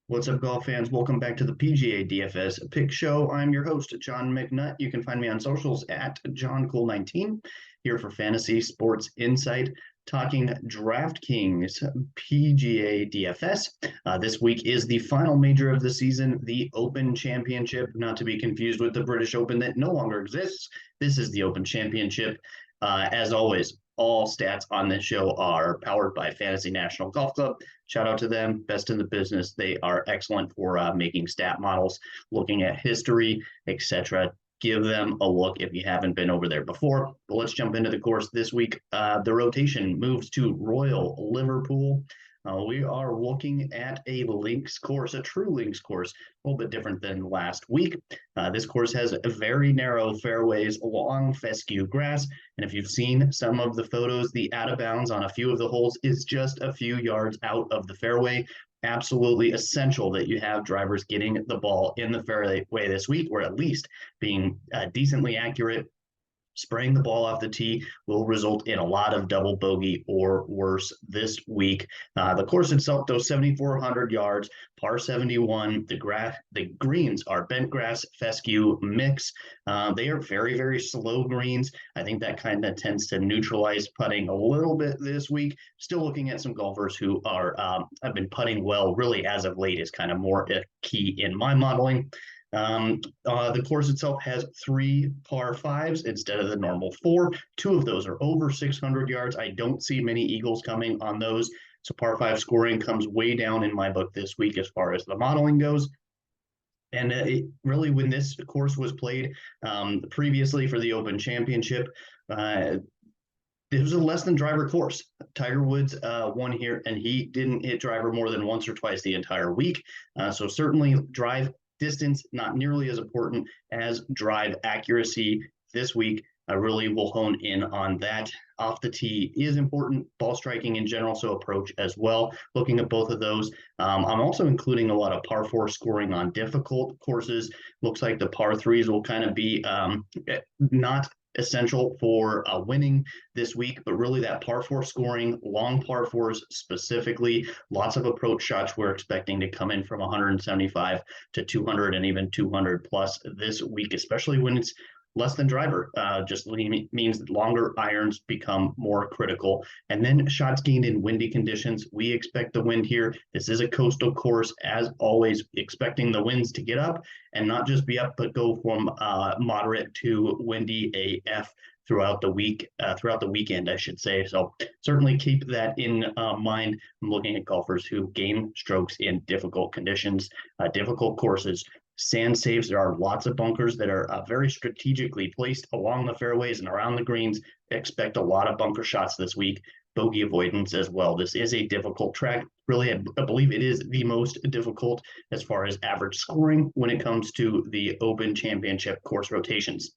What's up, golf fans? Welcome back to the PGA DFS Pick Show. I'm your host, John McNutt. You can find me on socials at JohnCool19, here for Fantasy Sports Insight, talking DraftKings PGA DFS. This week is the final major of the season, the Open Championship, not to be confused with the British Open that no longer exists. This is the Open Championship. As always, all stats on this show are powered by Fantasy National Golf Club. Shout out to them, best in the business. They are excellent for making stat models, looking at history, etc. Give them a look if you haven't been over there before. But let's jump into the course this week. The rotation moves to Royal Liverpool. We are looking at a links course, a true links course, a little bit different than last week. This course has very narrow fairways, long fescue grass, and if you've seen some of the photos, the out of bounds on a few of the holes is just a few yards out of the fairway. Absolutely essential that you have drivers getting the ball in the fairway this week, or at least being decently accurate. Spraying the ball off the tee will result in a lot of double bogey or worse this week. The course itself, though, 7,400 yards, par 71. The greens are bent grass fescue mix. They are very, very slow greens. I think that kind of tends to neutralize putting a little bit this week. Still looking at some golfers who have been putting well, really as of late, is kind of more a key in my modeling. The course itself has 3 par 5s instead of the normal 4. 2 of those are over 600 yards. I don't see many eagles coming on those. So par 5 scoring comes way down in my book this week as far as the modeling goes. And really, when this course was played previously for the Open Championship, it was a less than driver course. Tiger Woods won here, and he didn't hit driver more than once or twice the entire week. So certainly drive distance, not nearly as important as drive accuracy this week. I really will hone in on that. Off the tee is important, ball striking in general, so approach as well. Looking at both of those. I'm also including a lot of par 4 scoring on difficult courses. Looks like the par 3s will kind of be not essential for winning this week, but really that par 4 scoring, long par 4s specifically, lots of approach shots we're expecting to come in from 175 to 200 and even 200 plus this week, especially when it's less than driver. Just means that longer irons become more critical. And then shots gained in windy conditions. We expect the wind here. This is a coastal course, as always, expecting the winds to get up and not just be up, but go from moderate to windy AF throughout the weekend, I should say. So certainly keep that in mind. I'm looking at golfers who gain strokes in difficult conditions, difficult courses. Sand saves, there are lots of bunkers that are very strategically placed along the fairways and around the greens. Expect a lot of bunker shots this week. Bogey avoidance as well. This is a difficult track. Really, I believe it is the most difficult as far as average scoring when it comes to the Open Championship course rotations.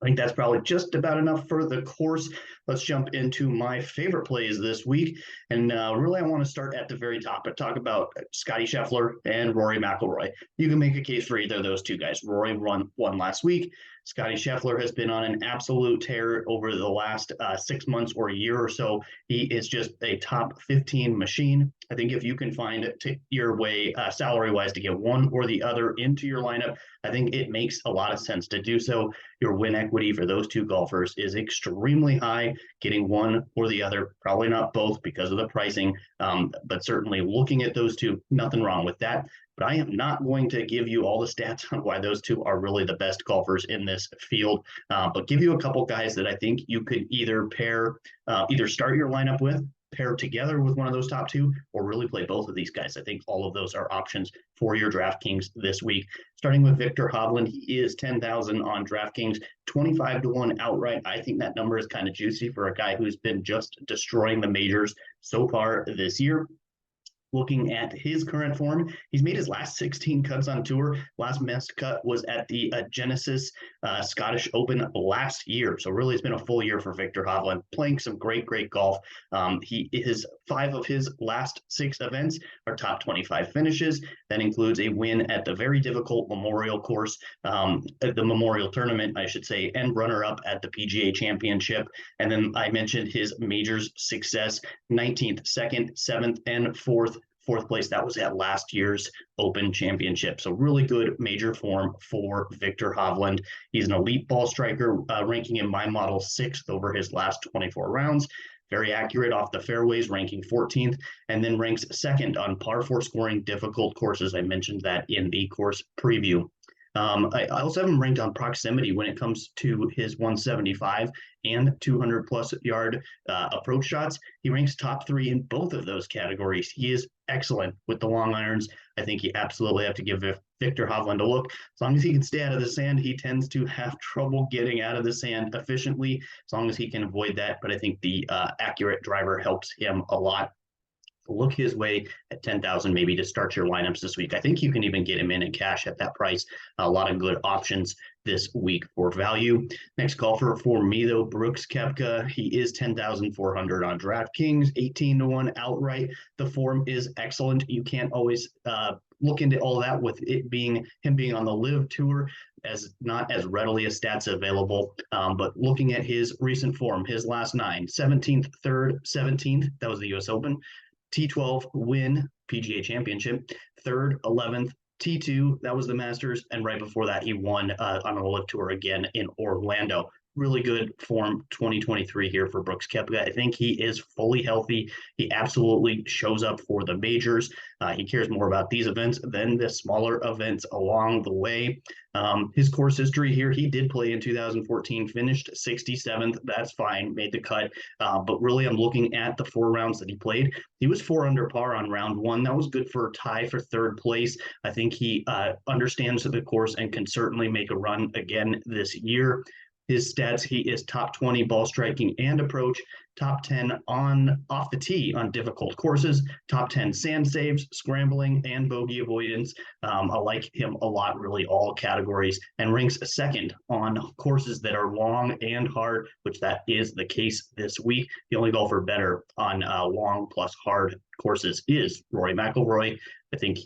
I think that's probably just about enough for the course. Let's jump into my favorite plays this week. And really, I want to start at the very top and talk about Scottie Scheffler and Rory McIlroy. You can make a case for either of those two guys. Rory won last week. Scottie Scheffler has been on an absolute tear over the last 6 months or a year or so. He is just a top 15 machine. I think if you can find your way salary-wise to get one or the other into your lineup, I think it makes a lot of sense to do so. Your win equity for those two golfers is extremely high. Getting one or the other, probably not both because of the pricing, but certainly looking at those two, nothing wrong with that. But I am not going to give you all the stats on why those two are really the best golfers in this field, but give you a couple guys that I think you could either start your lineup with, pair together with one of those top two, or really play both of these guys. I think all of those are options for your DraftKings this week. Starting with Victor Hovland, he is 10,000 on DraftKings, 25-1 outright. I think that number is kind of juicy for a guy who's been just destroying the majors so far this year. Looking at his current form, he's made his last 16 cuts on tour. Last missed cut was at the Genesis Scottish Open last year. So really, it's been a full year for Victor Hovland, playing some great golf. He is 5 of his last 6 events are top 25 finishes. That includes a win at the very difficult Memorial course, the Memorial Tournament, I should say, and runner-up at the PGA Championship. And then I mentioned his majors success: 19th, 2nd, 7th, and 4th fourth place. That was at last year's Open Championship. So really good major form for Viktor Hovland. He's an elite ball striker, ranking in my model 6th over his last 24 rounds. Very accurate off the fairways, ranking 14th, and then ranks 2nd on par 4 scoring difficult courses. I mentioned that in the course preview. I also have him ranked on proximity when it comes to his 175 and 200 plus yard approach shots. He ranks top 3 in both of those categories. He is excellent with the long irons. I think you absolutely have to give Viktor Hovland a look. As long as he can stay out of the sand, he tends to have trouble getting out of the sand efficiently, as long as he can avoid that. But I think the accurate driver helps him a lot. Look his way at 10,000 maybe to start your lineups this week. I think you can even get him in cash at that price. A lot of good options this week for value. Next golfer for me though, Brooks Koepka. He is 10,400 on DraftKings, 18-1 outright. The form is excellent. You can't always look into all that with it being him being on the Live Tour, as not as readily as stats available. But looking at his recent form, his last 9, 17th, 3rd, 17th, that was the US Open. T12 win, PGA Championship, 3rd, 11th, T2, that was the Masters, and right before that he won on a Live Tour again in Orlando. Really good form 2023 here for Brooks Koepka. I think he is fully healthy. He absolutely shows up for the majors. He cares more about these events than the smaller events along the way. His course history here, he did play in 2014, finished 67th. That's fine, made the cut. But really, I'm looking at the 4 rounds that he played. He was 4 under par on round 1. That was good for a tie for 3rd place. I think he understands the course and can certainly make a run again this year. His stats, he is top 20 ball striking and approach, top 10 on off the tee on difficult courses, top 10 sand saves, scrambling, and bogey avoidance. I like him a lot, really all categories, and ranks 2nd on courses that are long and hard, which that is the case this week. The only golfer better on long plus hard courses is Rory McIlroy. I think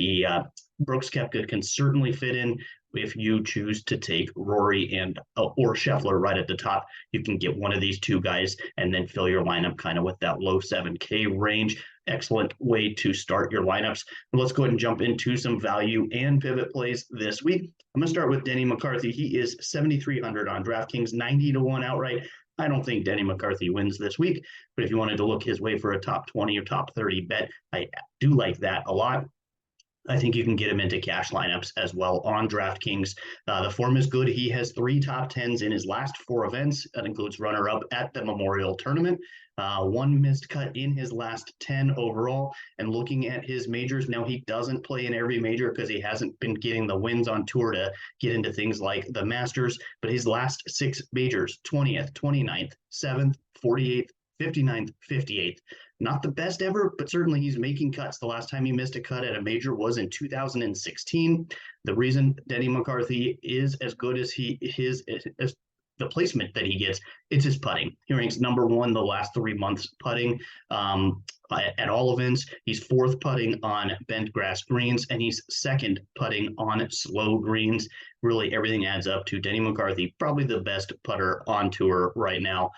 Brooks Koepka can certainly fit in. If you choose to take Rory and or Scheffler right at the top, you can get one of these 2 guys and then fill your lineup kind of with that low 7K range. Excellent way to start your lineups. And let's go ahead and jump into some value and pivot plays this week. I'm going to start with Denny McCarthy. He is 7,300 on DraftKings, 90-1 outright. I don't think Denny McCarthy wins this week, but if you wanted to look his way for a top 20 or top 30 bet, I do like that a lot. I think you can get him into cash lineups as well on DraftKings. The form is good. He has 3 top 10s in his last 4 events. That includes runner-up at the Memorial Tournament, 1 missed cut in his last 10 overall. And looking at his majors, now he doesn't play in every major because he hasn't been getting the wins on tour to get into things like the Masters. But his last 6 majors, 20th, 29th, 7th, 48th, 59th, 58th. Not the best ever, but certainly he's making cuts. The last time he missed a cut at a major was in 2016. The reason Denny McCarthy is as good as as the placement that he gets, it's his putting. He ranks number 1 the last 3 months putting at all events. He's 4th putting on bent grass greens, and he's 2nd putting on slow greens. Really, everything adds up to Denny McCarthy, probably the best putter on tour right now.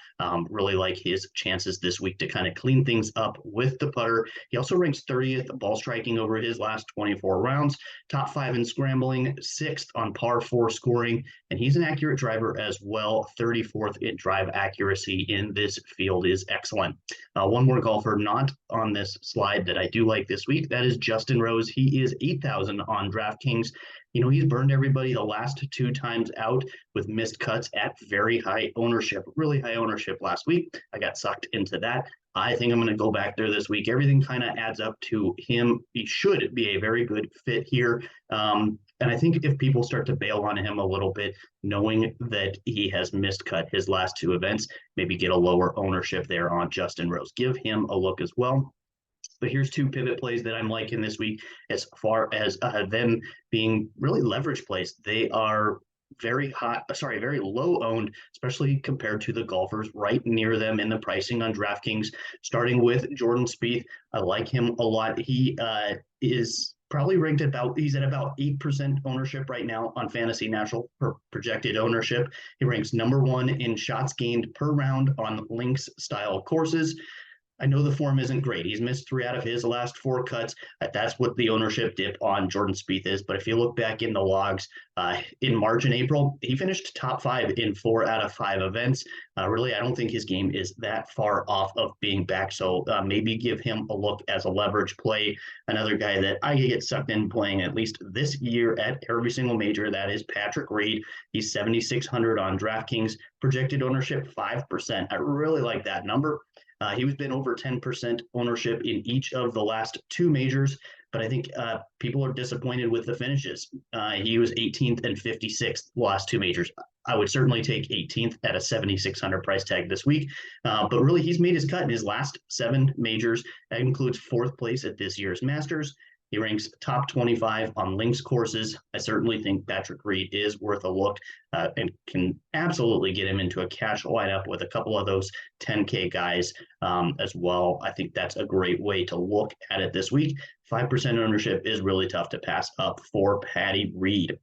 Really like his chances this week to kind of clean things up with the putter. He also ranks 30th ball striking over his last 24 rounds, top 5 in scrambling, 6th on par 4 scoring, and he's an accurate driver as well. 34th in drive accuracy in this field is excellent. One more golfer not on this slide that I do like this week, that is Justin Rose. He is 8,000 on DraftKings. You know, he's burned everybody the last 2 times out with missed cuts at very high ownership, really high ownership last week. I got sucked into that. I think I'm going to go back there this week. Everything kind of adds up to him. He should be a very good fit here. And I think if people start to bail on him a little bit, knowing that he has missed cut his last 2 events, maybe get a lower ownership there on Justin Rose. Give him a look as well. But here's 2 pivot plays that I'm liking this week as far as them being really leverage plays. They are very low owned, especially compared to the golfers right near them in the pricing on DraftKings, starting with Jordan Spieth. I like him a lot. He is probably ranked he's at about 8% ownership right now on Fantasy National per projected ownership. He ranks number 1 in shots gained per round on links style courses. I know the form isn't great. He's missed 3 out of his last 4 cuts. That's what the ownership dip on Jordan Spieth is. But if you look back in the logs in March and April, he finished top 5 in 4 out of 5 events. Really, I don't think his game is that far off of being back. So maybe give him a look as a leverage play. Another guy that I get sucked in playing at least this year at every single major, that is Patrick Reed. He's 7,600 on DraftKings, projected ownership 5%. I really like that number. He's been over 10% ownership in each of the last 2 majors, but I think people are disappointed with the finishes. He was 18th and 56th last 2 majors. I would certainly take 18th at a 7,600 price tag this week. But really, he's made his cut in his last 7 majors. That includes 4th place at this year's Masters. He ranks top 25 on links courses. I certainly think Patrick Reed is worth a look and can absolutely get him into a cash lineup with a couple of those 10K guys as well. I think that's a great way to look at it this week. 5% ownership is really tough to pass up for Patty Reed.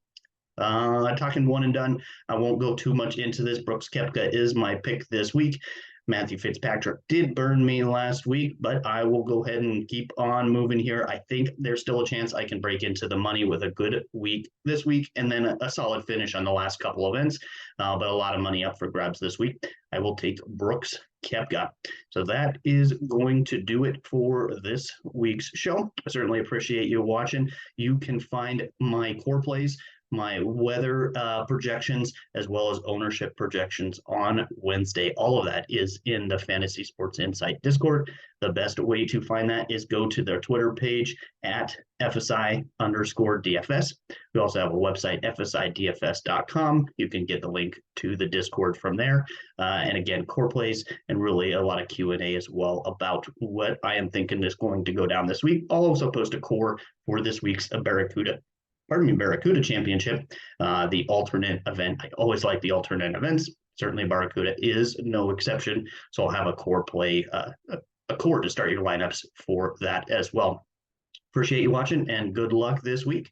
Talking one and done, I won't go too much into this. Brooks Koepka is my pick this week. Matthew Fitzpatrick did burn me last week, but I will go ahead and keep on moving here. I think there's still a chance I can break into the money with a good week this week and then a solid finish on the last couple events, but a lot of money up for grabs this week. I will take Brooks Koepka. So that is going to do it for this week's show. I certainly appreciate you watching. You can find my core plays, my weather projections, as well as ownership projections on Wednesday. All of that is in the Fantasy Sports Insight Discord. The best way to find that is go to their Twitter page at FSi_DFS. We also have a website, FSiDFS.com. You can get the link to the Discord from there. And again, core plays and really a lot of Q&A as well about what I am thinking is going to go down this week. I'll also post a core for this week's Barracuda Championship, the alternate event. I always like the alternate events. Certainly Barracuda is no exception. So I'll have a core play, a core to start your lineups for that as well. Appreciate you watching and good luck this week.